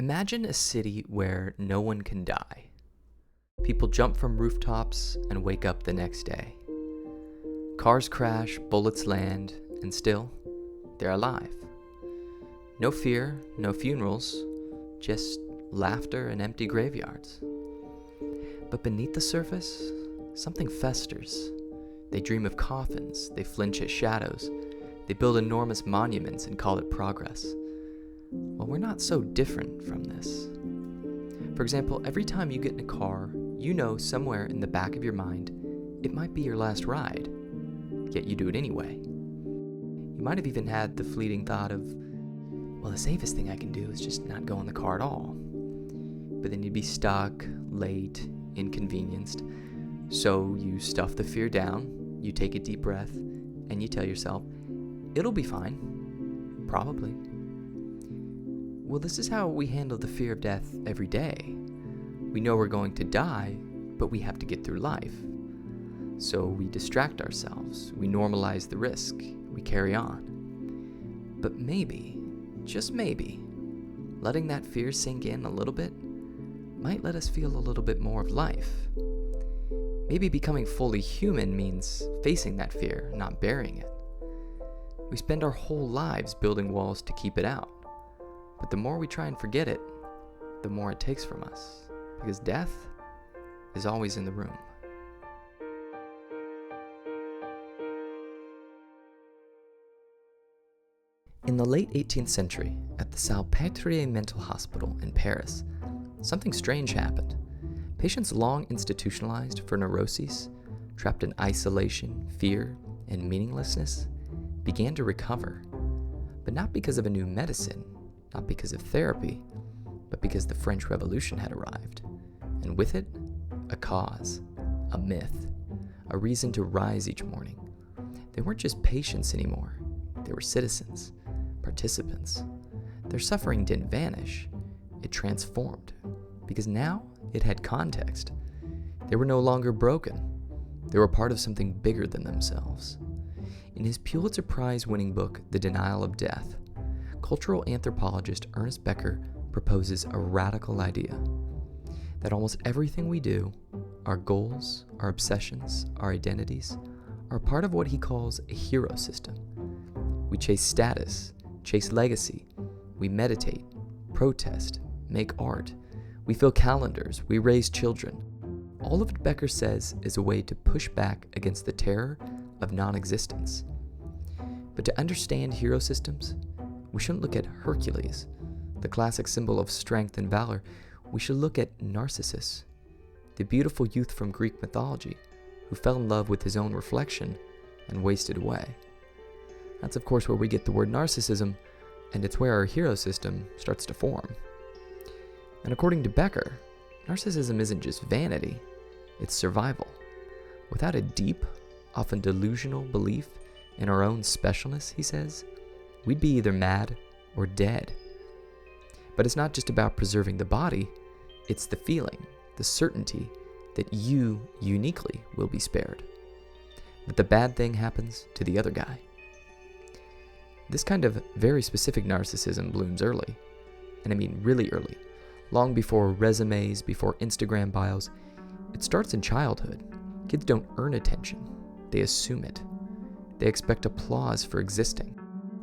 Imagine a city where no one can die. People jump from rooftops and wake up the next day. Cars crash, bullets land, and still, they're alive. No fear, no funerals, just laughter and empty graveyards. But beneath the surface, something festers. They dream of coffins, they flinch at shadows, they build enormous monuments and call it progress. Well, we're not so different from this. For example, every time you get in a car, you know somewhere in the back of your mind it might be your last ride, yet you do it anyway. You might have even had the fleeting thought of, well, the safest thing I can do is just not go in the car at all. But then you'd be stuck, late, inconvenienced. So you stuff the fear down, you take a deep breath, and you tell yourself, it'll be fine. Probably. Well, this is how we handle the fear of death every day. We know we're going to die, but we have to get through life. So we distract ourselves, we normalize the risk, we carry on. But maybe, just maybe, letting that fear sink in a little bit might let us feel a little bit more of life. Maybe becoming fully human means facing that fear, not burying it. We spend our whole lives building walls to keep it out. But the more we try and forget it, the more it takes from us. Because death is always in the room. In the late 18th century, at the Salpêtrière Mental Hospital in Paris, something strange happened. Patients long institutionalized for neuroses, trapped in isolation, fear, and meaninglessness, began to recover. But not because of a new medicine, not because of therapy, but because the French Revolution had arrived. And with it, a cause, a myth, a reason to rise each morning. They weren't just patients anymore. They were citizens, participants. Their suffering didn't vanish. It transformed. Because now it had context. They were no longer broken. They were part of something bigger than themselves. In his Pulitzer Prize-winning book, The Denial of Death, cultural anthropologist Ernest Becker proposes a radical idea that almost everything we do, our goals, our obsessions, our identities, are part of what he calls a hero system. We chase status, chase legacy, we meditate, protest, make art, we fill calendars, we raise children. All of it, Becker says, is a way to push back against the terror of non-existence. But to understand hero systems, we shouldn't look at Hercules, the classic symbol of strength and valor. We should look at Narcissus, the beautiful youth from Greek mythology who fell in love with his own reflection and wasted away. That's, of course, where we get the word narcissism, and it's where our hero system starts to form. And according to Becker, narcissism isn't just vanity, it's survival. Without a deep, often delusional belief in our own specialness, he says, we'd be either mad or dead. But it's not just about preserving the body, it's the feeling, the certainty that you uniquely will be spared. That the bad thing happens to the other guy. This kind of very specific narcissism blooms early, and I mean really early, long before resumes, before Instagram bios. It starts in childhood. Kids don't earn attention, they assume it. They expect applause for existing.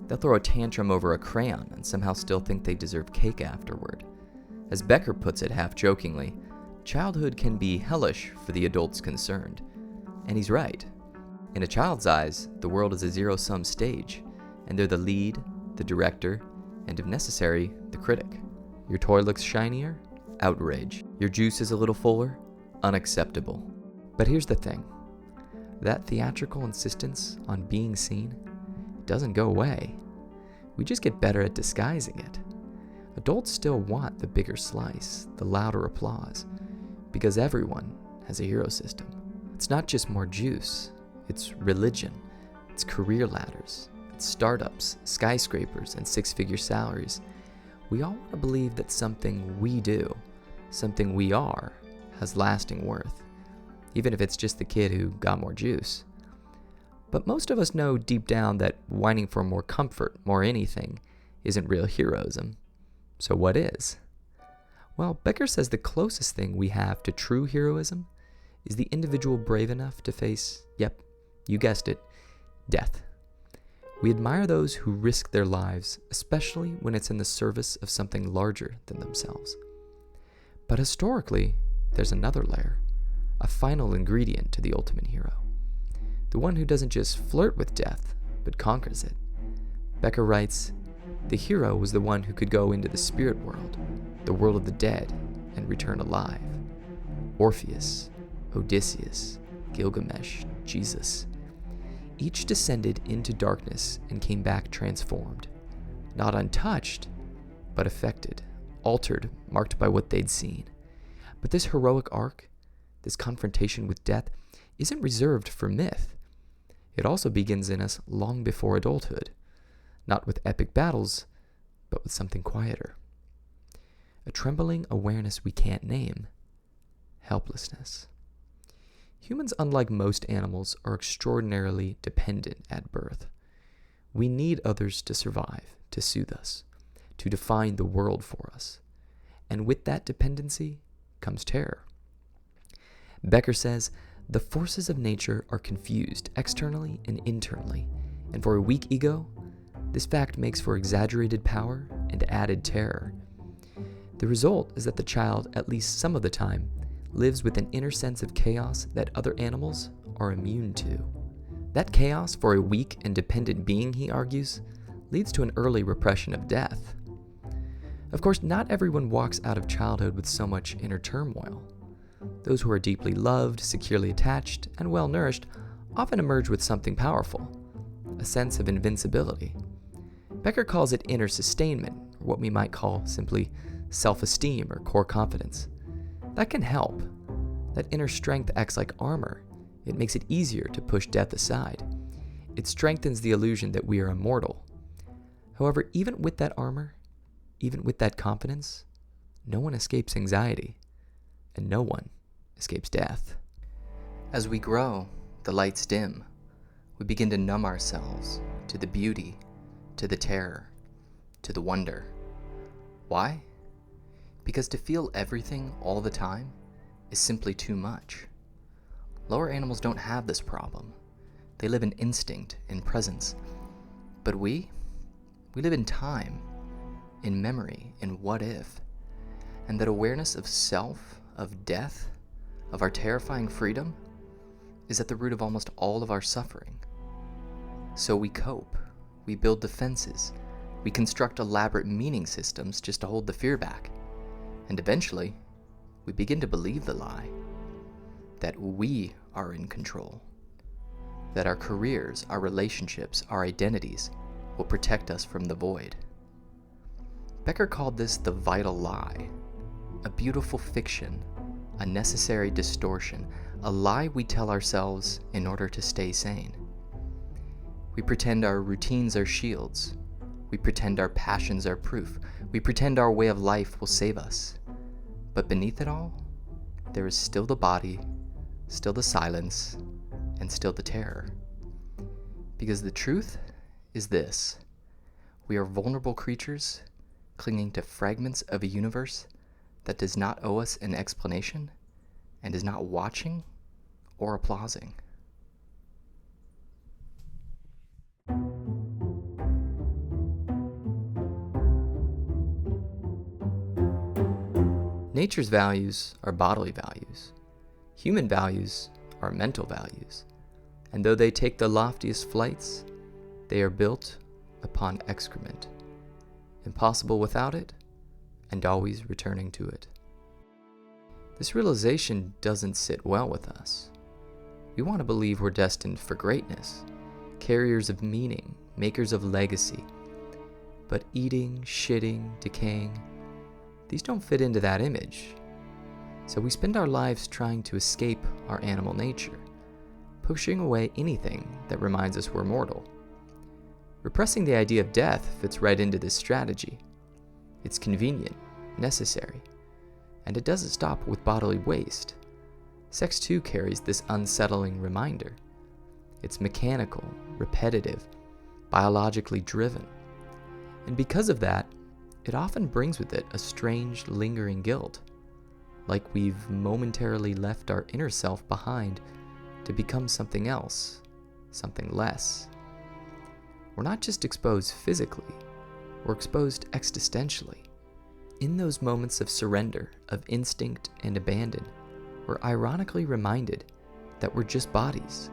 They'll throw a tantrum over a crayon and somehow still think they deserve cake afterward. As Becker puts it half-jokingly, childhood can be hellish for the adults concerned. And he's right. In a child's eyes, the world is a zero-sum stage, and they're the lead, the director, and if necessary, the critic. Your toy looks shinier? Outrage. Your juice is a little fuller? Unacceptable. But here's the thing. That theatrical insistence on being seen doesn't go away. We just get better at disguising it. Adults still want the bigger slice, the louder applause, because everyone has a hero system. It's not just more juice, it's religion, it's career ladders, it's startups, skyscrapers, and six-figure salaries. We all want to believe that something we do, something we are, has lasting worth, even if it's just the kid who got more juice. But most of us know deep down that whining for more comfort, more anything, isn't real heroism. So what is? Well, Becker says the closest thing we have to true heroism is the individual brave enough to face, yep, you guessed it, death. We admire those who risk their lives, especially when it's in the service of something larger than themselves. But historically, there's another layer, a final ingredient to the ultimate hero. The one who doesn't just flirt with death, but conquers it. Becker writes, "The hero was the one who could go into the spirit world, the world of the dead, and return alive. Orpheus, Odysseus, Gilgamesh, Jesus. Each descended into darkness and came back transformed, not untouched, but affected, altered, marked by what they'd seen. But this heroic arc, this confrontation with death, isn't reserved for myth. It also begins in us long before adulthood, not with epic battles, but with something quieter. A trembling awareness we can't name, helplessness. Humans, unlike most animals, are extraordinarily dependent at birth. We need others to survive, to soothe us, to define the world for us. And with that dependency comes terror. Becker says, the forces of nature are confused externally and internally, and for a weak ego, this fact makes for exaggerated power and added terror. The result is that the child, at least some of the time, lives with an inner sense of chaos that other animals are immune to. That chaos for a weak and dependent being, he argues, leads to an early repression of death. Of course, not everyone walks out of childhood with so much inner turmoil. Those who are deeply loved, securely attached, and well-nourished often emerge with something powerful, a sense of invincibility. Becker calls it inner sustainment, or what we might call simply self-esteem or core confidence. That can help. That inner strength acts like armor. It makes it easier to push death aside. It strengthens the illusion that we are immortal. However, even with that armor, even with that confidence, no one escapes anxiety, and no one escapes death. As we grow, the lights dim. We begin to numb ourselves to the beauty, to the terror, to the wonder. Why? Because to feel everything all the time is simply too much. Lower animals don't have this problem. They live in instinct, in presence. But we live in time, in memory, in what if. And that awareness of self, of death, of our terrifying freedom, is at the root of almost all of our suffering. So we cope, we build defenses, we construct elaborate meaning systems just to hold the fear back. And eventually, we begin to believe the lie, that we are in control, that our careers, our relationships, our identities will protect us from the void. Becker called this the vital lie, a beautiful fiction, a necessary distortion, a lie we tell ourselves in order to stay sane. We pretend our routines are shields. We pretend our passions are proof. We pretend our way of life will save us. But beneath it all, there is still the body, still the silence, and still the terror. Because the truth is this: we are vulnerable creatures clinging to fragments of a universe that does not owe us an explanation and is not watching or applauding. Nature's values are bodily values. Human values are mental values. And though they take the loftiest flights, they are built upon excrement, impossible without it, and always returning to it. This realization doesn't sit well with us. We want to believe we're destined for greatness, carriers of meaning, makers of legacy. But eating, shitting, decaying, these don't fit into that image. So we spend our lives trying to escape our animal nature, pushing away anything that reminds us we're mortal. Repressing the idea of death fits right into this strategy. It's convenient, necessary, and it doesn't stop with bodily waste. Sex too carries this unsettling reminder. It's mechanical, repetitive, biologically driven. And because of that, it often brings with it a strange, lingering guilt, like we've momentarily left our inner self behind to become something else, something less. We're not just exposed physically, we're exposed existentially. In those moments of surrender, of instinct and abandon, we're ironically reminded that we're just bodies,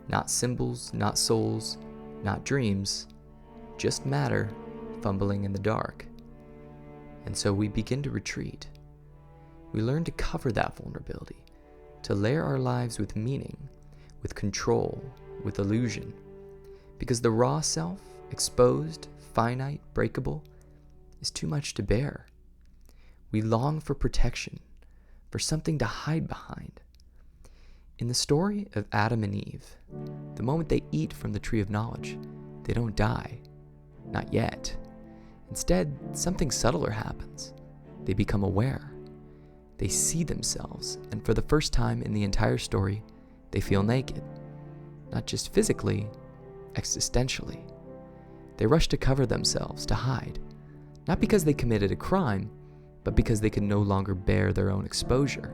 not symbols, not souls, not dreams, just matter fumbling in the dark. And so we begin to retreat. We learn to cover that vulnerability, to layer our lives with meaning, with control, with illusion. Because the raw self, exposed, finite, breakable, is too much to bear. We long for protection, for something to hide behind. In the story of Adam and Eve, the moment they eat from the tree of knowledge, they don't die. Not yet. Instead, something subtler happens. They become aware. They see themselves, and for the first time in the entire story, they feel naked. Not just physically, existentially. They rush to cover themselves, to hide. Not because they committed a crime, but because they could no longer bear their own exposure.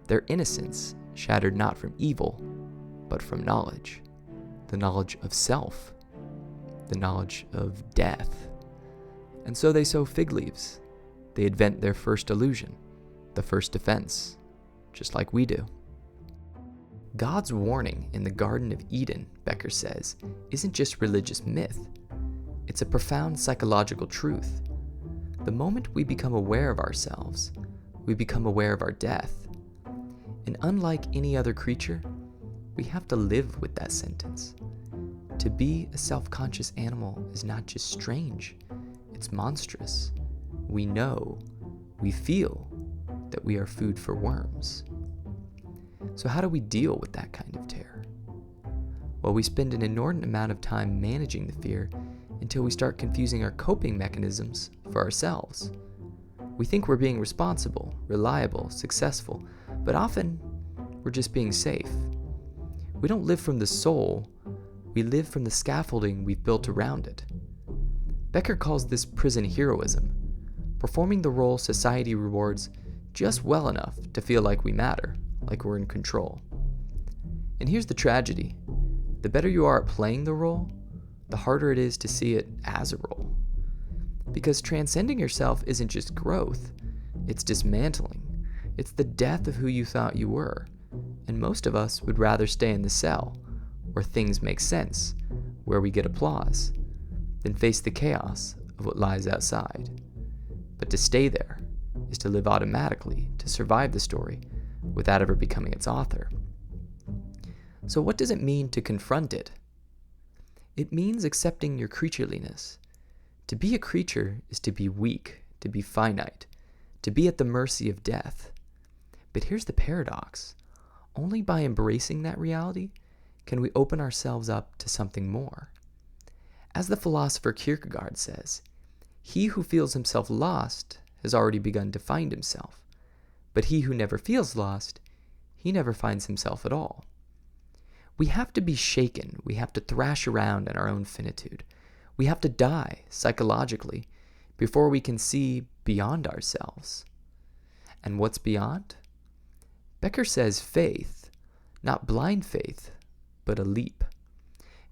Their innocence shattered not from evil, but from knowledge. The knowledge of self. The knowledge of death. And so they sow fig leaves. They invent their first illusion, the first defense, just like we do. God's warning in the Garden of Eden, Becker says, isn't just religious myth. It's a profound psychological truth. The moment we become aware of ourselves, we become aware of our death. And unlike any other creature, we have to live with that sentence. To be a self-conscious animal is not just strange, it's monstrous. We know, we feel that we are food for worms. So how do we deal with that kind of terror? Well, we spend an inordinate amount of time managing the fear until we start confusing our coping mechanisms for ourselves. We think we're being responsible, reliable, successful, but often we're just being safe. We don't live from the soul, we live from the scaffolding we've built around it. Becker calls this prison heroism, performing the role society rewards just well enough to feel like we matter, like we're in control. And here's the tragedy. The better you are at playing the role, the harder it is to see it as a role. Because transcending yourself isn't just growth, it's dismantling. It's the death of who you thought you were. And most of us would rather stay in the cell, where things make sense, where we get applause, than face the chaos of what lies outside. But to stay there is to live automatically, to survive the story, without ever becoming its author. So what does it mean to confront it? It means accepting your creatureliness. To be a creature is to be weak, to be finite, to be at the mercy of death. But here's the paradox. Only by embracing that reality can we open ourselves up to something more. As the philosopher Kierkegaard says, he who feels himself lost has already begun to find himself. But he who never feels lost, he never finds himself at all. We have to be shaken. We have to thrash around in our own finitude. We have to die psychologically before we can see beyond ourselves. And what's beyond? Becker says faith, not blind faith, but a leap.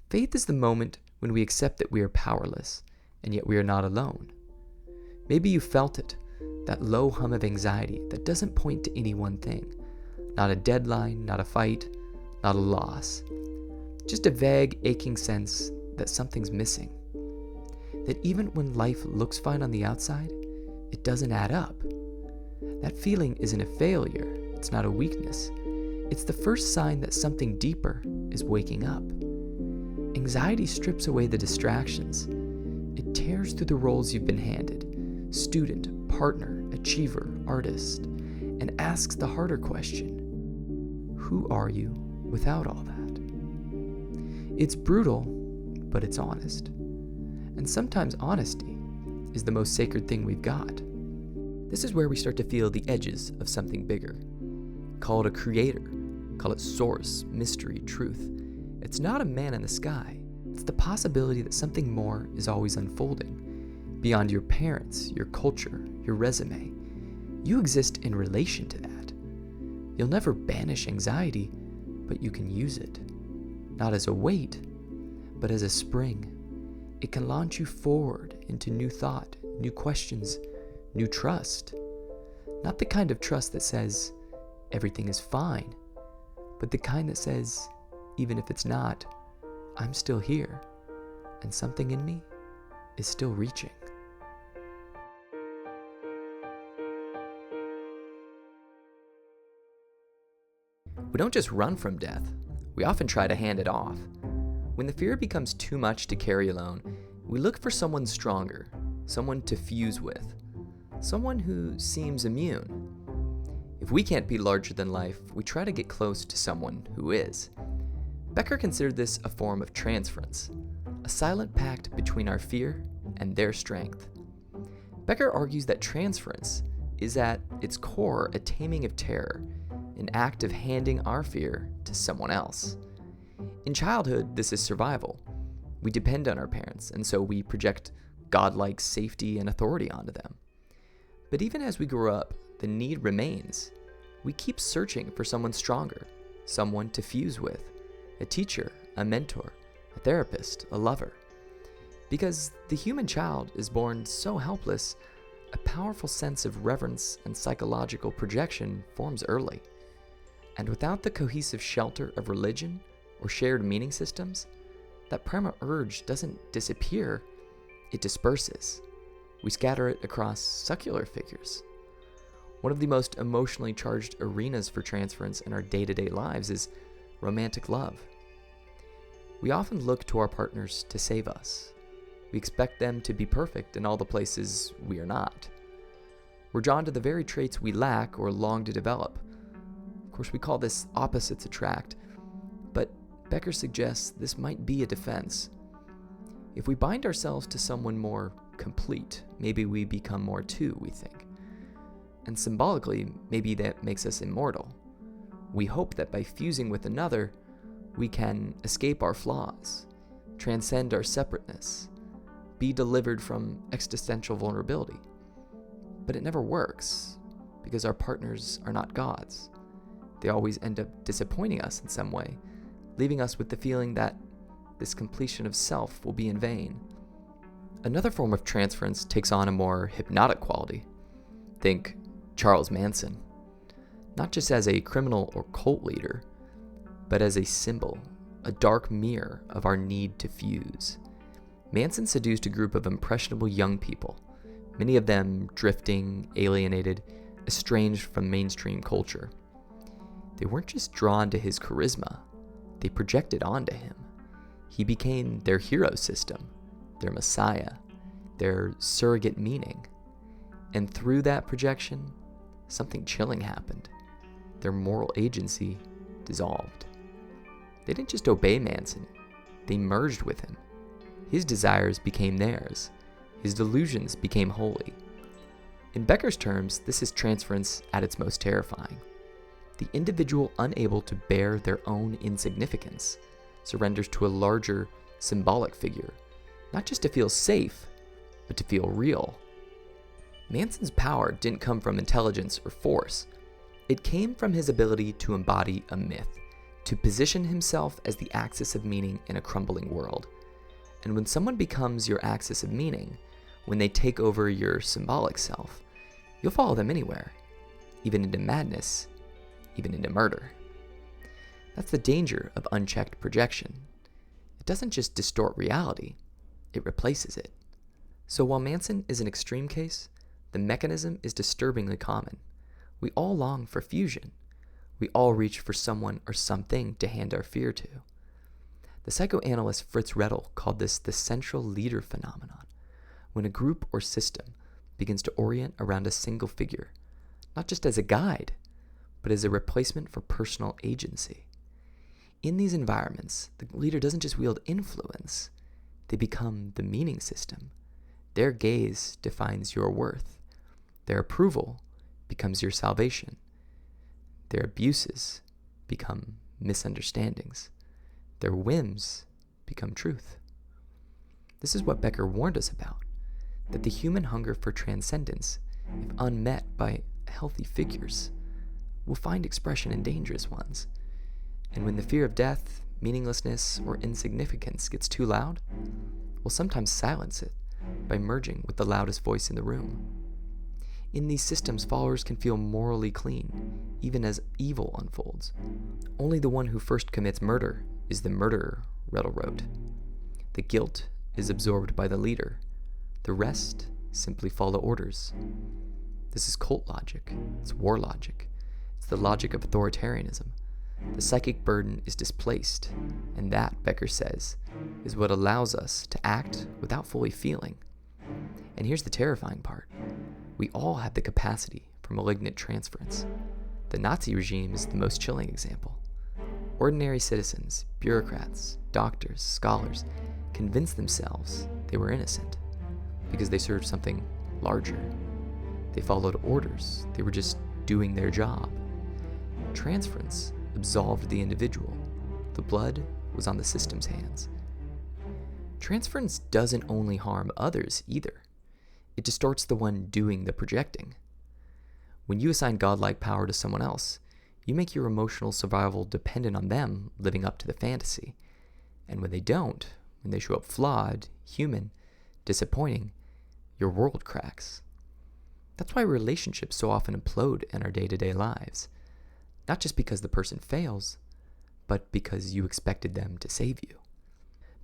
Faith is the moment when we accept that we are powerless, and yet we are not alone. Maybe you felt it, that low hum of anxiety that doesn't point to any one thing. Not a deadline, not a fight, not a loss. Just a vague, aching sense that something's missing. That even when life looks fine on the outside, it doesn't add up. That feeling isn't a failure, it's not a weakness. It's the first sign that something deeper is waking up. Anxiety strips away the distractions. It tears through the roles you've been handed, student, partner, achiever, artist, and asks the harder question, who are you without all that? It's brutal, but it's honest. And sometimes honesty is the most sacred thing we've got. This is where we start to feel the edges of something bigger. Call it a creator, call it source, mystery, truth. It's not a man in the sky. It's the possibility that something more is always unfolding, beyond your parents, your culture, your resume. You exist in relation to that. You'll never banish anxiety, but you can use it. Not as a weight, but as a spring. It can launch you forward into new thought, new questions, new trust. Not the kind of trust that says, everything is fine, but the kind that says, even if it's not, I'm still here, and something in me is still reaching. We don't just run from death, we often try to hand it off. When the fear becomes too much to carry alone, we look for someone stronger, someone to fuse with, someone who seems immune. If we can't be larger than life, we try to get close to someone who is. Becker considered this a form of transference, a silent pact between our fear and their strength. Becker argues that transference is at its core a taming of terror, an act of handing our fear to someone else. In childhood, this is survival. We depend on our parents, and so we project godlike safety and authority onto them. But even as we grow up, the need remains. We keep searching for someone stronger, someone to fuse with, a teacher, a mentor, a therapist, a lover. Because the human child is born so helpless, a powerful sense of reverence and psychological projection forms early. And without the cohesive shelter of religion or shared meaning systems, that primal urge doesn't disappear, it disperses. We scatter it across secular figures. One of the most emotionally charged arenas for transference in our day-to-day lives is romantic love. We often look to our partners to save us. We expect them to be perfect in all the places we are not. We're drawn to the very traits we lack or long to develop. Of course, we call this opposites attract, but Becker suggests this might be a defense. If we bind ourselves to someone more complete, maybe we become more too, we think. And symbolically, maybe that makes us immortal. We hope that by fusing with another, we can escape our flaws, transcend our separateness, be delivered from existential vulnerability. But it never works, because our partners are not gods. They always end up disappointing us in some way, leaving us with the feeling that this completion of self will be in vain. Another form of transference takes on a more hypnotic quality. Think Charles Manson, not just as a criminal or cult leader, but as a symbol, a dark mirror of our need to fuse. Manson seduced a group of impressionable young people, many of them drifting, alienated, estranged from mainstream culture. They weren't just drawn to his charisma, they projected onto him. He became their hero system, their messiah, their surrogate meaning. And through that projection, something chilling happened. Their moral agency dissolved. They didn't just obey Manson, they merged with him. His desires became theirs. His delusions became holy. In Becker's terms, this is transference at its most terrifying. The individual unable to bear their own insignificance surrenders to a larger, symbolic figure, not just to feel safe, but to feel real. Manson's power didn't come from intelligence or force. It came from his ability to embody a myth, to position himself as the axis of meaning in a crumbling world. And when someone becomes your axis of meaning, when they take over your symbolic self, you'll follow them anywhere, even into madness, even into murder. That's the danger of unchecked projection. It doesn't just distort reality, it replaces it. So while Manson is an extreme case, the mechanism is disturbingly common. We all long for fusion. We all reach for someone or something to hand our fear to. The psychoanalyst Fritz Rettel called this the central leader phenomenon, when a group or system begins to orient around a single figure, not just as a guide, but as a replacement for personal agency. In these environments, the leader doesn't just wield influence, they become the meaning system. Their gaze defines your worth. Their approval becomes your salvation. Their abuses become misunderstandings. Their whims become truth. This is what Becker warned us about. that the human hunger for transcendence, if unmet by healthy figures, will find expression in dangerous ones. And when the fear of death, meaninglessness, or insignificance gets too loud, we'll sometimes silence it by merging with the loudest voice in the room. In these systems, followers can feel morally clean, even as evil unfolds. Only the one who first commits murder is the murderer, Riddle wrote. The guilt is absorbed by the leader. The rest simply follow orders. This is cult logic. It's war logic. It's the logic of authoritarianism. The psychic burden is displaced, and that, Becker says, is what allows us to act without fully feeling. And here's the terrifying part. We all have the capacity for malignant transference. The Nazi regime is the most chilling example. Ordinary citizens, bureaucrats, doctors, scholars convinced themselves they were innocent because they served something larger. They followed orders. They were just doing their job. Transference absolved the individual. The blood was on the system's hands. Transference doesn't only harm others either. It distorts the one doing the projecting. When you assign godlike power to someone else, you make your emotional survival dependent on them living up to the fantasy. And when they don't, when they show up flawed, human, disappointing, your world cracks. That's why relationships so often implode in our day-to-day lives. Not just because the person fails, but because you expected them to save you.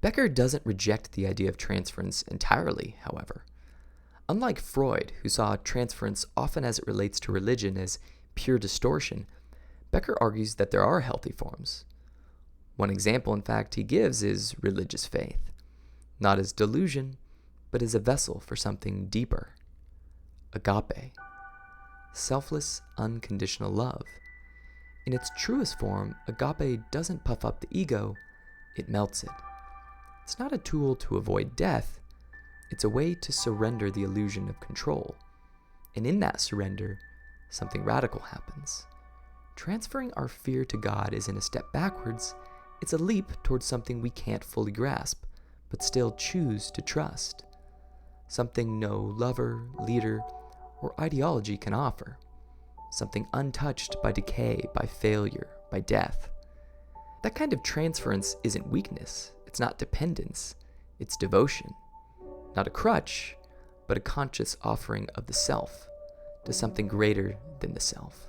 Becker doesn't reject the idea of transference entirely, however. Unlike Freud, who saw transference often as it relates to religion as pure distortion, Becker argues that there are healthy forms. One example, in fact, he gives is religious faith, not as delusion, but as a vessel for something deeper. Agape, selfless, unconditional love. In its truest form, agape doesn't puff up the ego, it melts it. It's not a tool to avoid death, it's a way to surrender the illusion of control. And in that surrender, something radical happens. Transferring our fear to God isn't a step backwards, it's a leap towards something we can't fully grasp, but still choose to trust. Something no lover, leader, or ideology can offer. Something untouched by decay, by failure, by death. That kind of transference isn't weakness, it's not dependence, it's devotion. Not a crutch, but a conscious offering of the self to something greater than the self.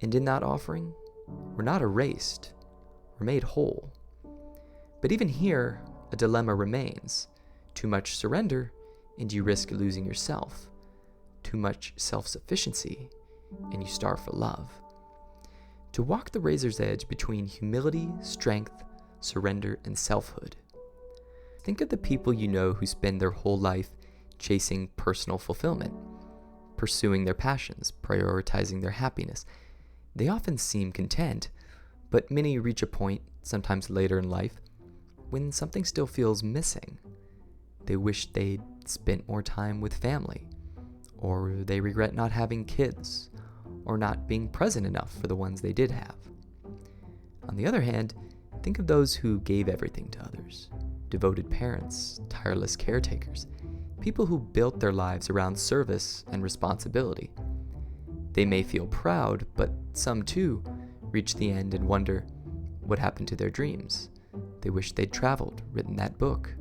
And in that offering, we're not erased, we're made whole. But even here, a dilemma remains. Too much surrender, and you risk losing yourself. Too much self-sufficiency, and you starve for love. To walk the razor's edge between humility, strength, surrender, and selfhood. Think of the people you know who spend their whole life chasing personal fulfillment, pursuing their passions, prioritizing their happiness. They often seem content, but many reach a point, sometimes later in life, when something still feels missing. They wish they'd spent more time with family, or they regret not having kids, or not being present enough for the ones they did have. On the other hand, think of those who gave everything to others. Devoted parents, tireless caretakers, people who built their lives around service and responsibility. They may feel proud, but some too reach the end and wonder what happened to their dreams. They wish they'd traveled, written that book,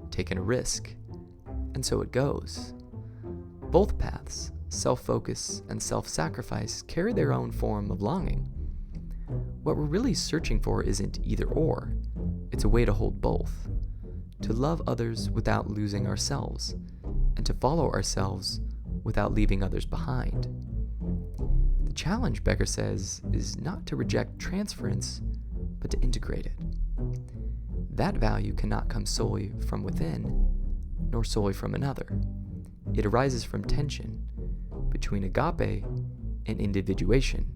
taken a risk, and so it goes. Both paths, self-focus and self-sacrifice, carry their own form of longing. What we're really searching for isn't either or, it's a way to hold both. To love others without losing ourselves, and to follow ourselves without leaving others behind. The challenge, Becker says, is not to reject transference, but to integrate it. That value cannot come solely from within, nor solely from another. It arises from tension between agape and individuation,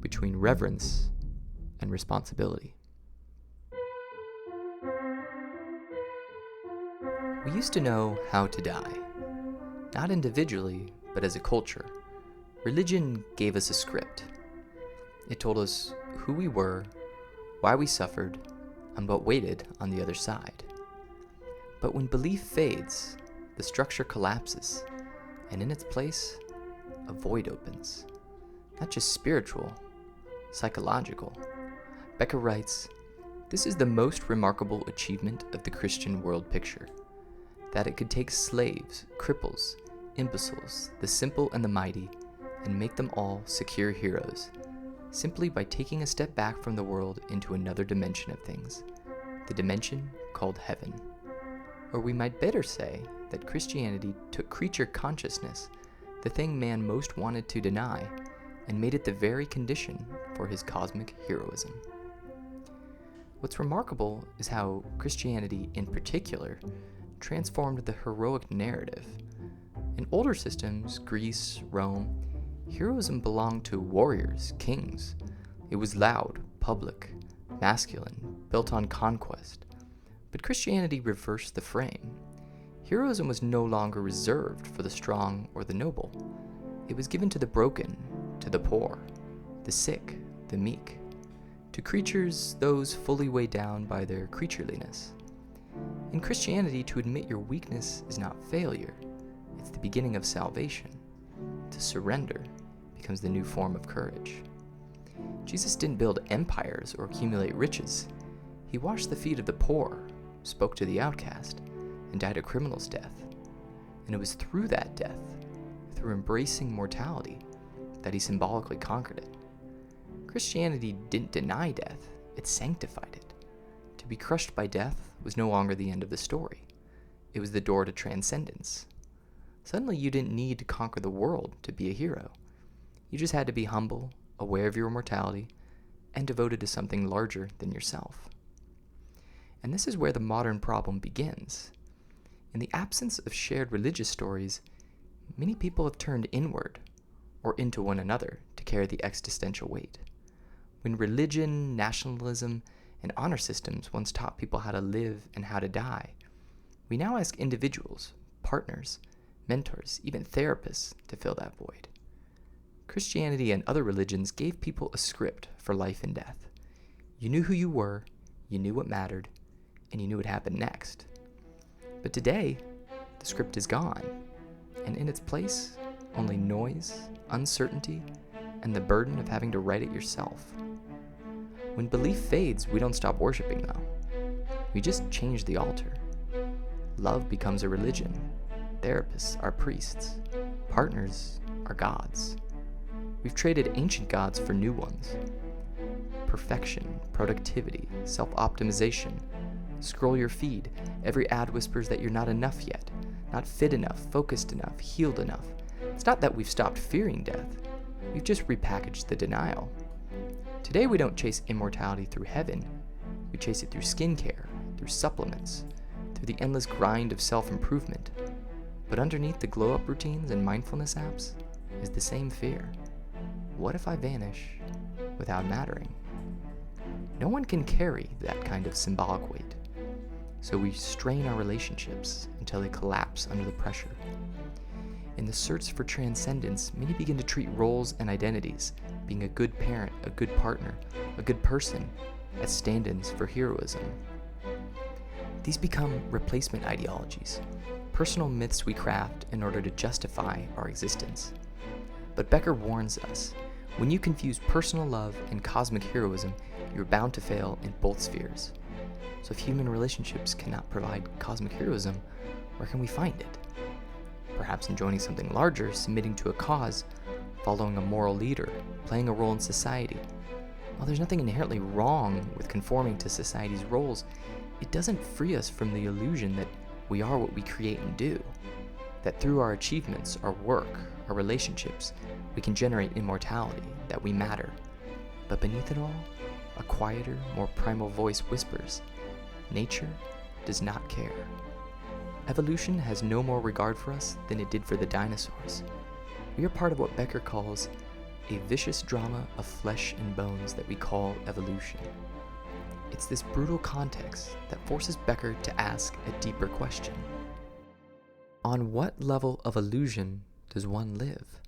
between reverence and responsibility. We used to know how to die, not individually, but as a culture. Religion gave us a script. It told us who we were, why we suffered, and what waited on the other side. But when belief fades, the structure collapses, and in its place, a void opens. Not just spiritual, psychological. Becker writes, "This is the most remarkable achievement of the Christian world picture, that it could take slaves, cripples, imbeciles, the simple and the mighty, and make them all secure heroes, simply by taking a step back from the world into another dimension of things, the dimension called heaven." Or we might better say that Christianity took creature consciousness, the thing man most wanted to deny, and made it the very condition for his cosmic heroism. What's remarkable is how Christianity, in particular, transformed the heroic narrative. In older systems, Greece, Rome, heroism belonged to warriors, kings. It was loud, public, masculine, built on conquest. But Christianity reversed the frame. Heroism was no longer reserved for the strong or the noble. It was given to the broken, to the poor, the sick, the meek, to creatures, those fully weighed down by their creatureliness. In Christianity, to admit your weakness is not failure, it's the beginning of salvation. To surrender becomes the new form of courage. Jesus didn't build empires or accumulate riches. He washed the feet of the poor, spoke to the outcast, and died a criminal's death. And it was through that death, through embracing mortality, that he symbolically conquered it. Christianity didn't deny death, it sanctified it. To be crushed by death was no longer the end of the story. It was the door to transcendence. Suddenly you didn't need to conquer the world to be a hero. You just had to be humble, aware of your mortality, and devoted to something larger than yourself. And this is where the modern problem begins. In the absence of shared religious stories, many people have turned inward, or into one another, to carry the existential weight. When religion, nationalism, and honor systems once taught people how to live and how to die, we now ask individuals, partners, mentors, even therapists to fill that void. Christianity and other religions gave people a script for life and death. You knew who you were, you knew what mattered, and you knew what happened next. But today, the script is gone, and in its place, only noise, uncertainty, and the burden of having to write it yourself. When belief fades, we don't stop worshiping, though. We just change the altar. Love becomes a religion. Therapists are priests. Partners are gods. We've traded ancient gods for new ones. Perfection, productivity, self-optimization. Scroll your feed. Every ad whispers that you're not enough yet, not fit enough, focused enough, healed enough. It's not that we've stopped fearing death. We've just repackaged the denial. Today we don't chase immortality through heaven. We chase it through skincare, through supplements, through the endless grind of self-improvement. But underneath the glow-up routines and mindfulness apps is the same fear. What if I vanish without mattering? No one can carry that kind of symbolic weight. So we strain our relationships until they collapse under the pressure. In the search for transcendence, many begin to treat roles and identities, being a good parent, a good partner, a good person, as stand-ins for heroism. These become replacement ideologies, personal myths we craft in order to justify our existence. But Becker warns us, when you confuse personal love and cosmic heroism, you're bound to fail in both spheres. So if human relationships cannot provide cosmic heroism, where can we find it? Perhaps in joining something larger, submitting to a cause, following a moral leader, playing a role in society. While there's nothing inherently wrong with conforming to society's roles, it doesn't free us from the illusion that we are what we create and do. That through our achievements, our work, our relationships, we can generate immortality, that we matter. But beneath it all, a quieter, more primal voice whispers, nature does not care. Evolution has no more regard for us than it did for the dinosaurs. We are part of what Becker calls a vicious drama of flesh and bones that we call evolution. It's this brutal context that forces Becker to ask a deeper question. On what level of illusion does one live?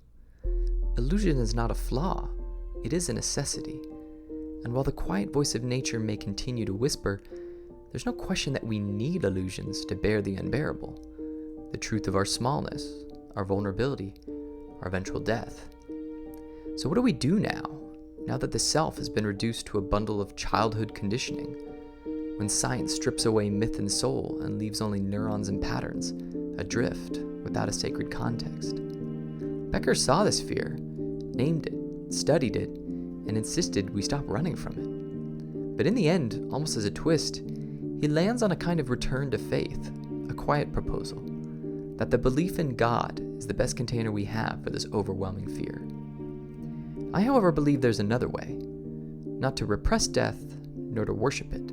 Illusion is not a flaw, it is a necessity. And while the quiet voice of nature may continue to whisper, there's no question that we need illusions to bear the unbearable. the truth of our smallness, our vulnerability, our eventual death. So what do we do now that the self has been reduced to a bundle of childhood conditioning, when science strips away myth and soul and leaves only neurons and patterns, adrift without a sacred context? Becker saw this fear, named it, studied it, and insisted we stop running from it. But in the end, almost as a twist, he lands on a kind of return to faith, a quiet proposal, that the belief in God is the best container we have for this overwhelming fear. I, however, believe there's another way, not to repress death, nor to worship it,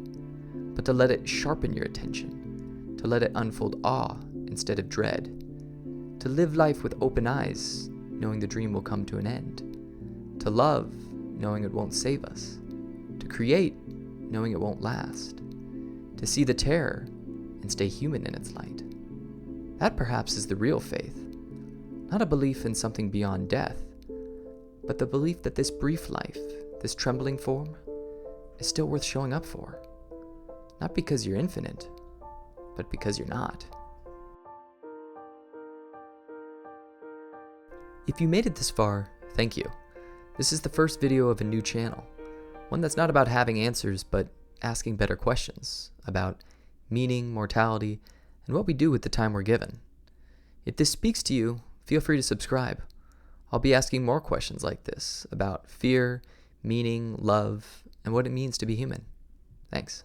but to let it sharpen your attention, to let it unfold awe instead of dread, to live life with open eyes, knowing the dream will come to an end, to love, knowing it won't save us, to create, knowing it won't last, to see the terror and stay human in its light. That perhaps is the real faith, not a belief in something beyond death, but the belief that this brief life, this trembling form, is still worth showing up for. Not because you're infinite, but because you're not. If you made it this far, thank you. This is the first video of a new channel, one that's not about having answers, but asking better questions about meaning, mortality, and what we do with the time we're given. If this speaks to you, feel free to subscribe. I'll be asking more questions like this about fear, meaning, love, and what it means to be human. Thanks.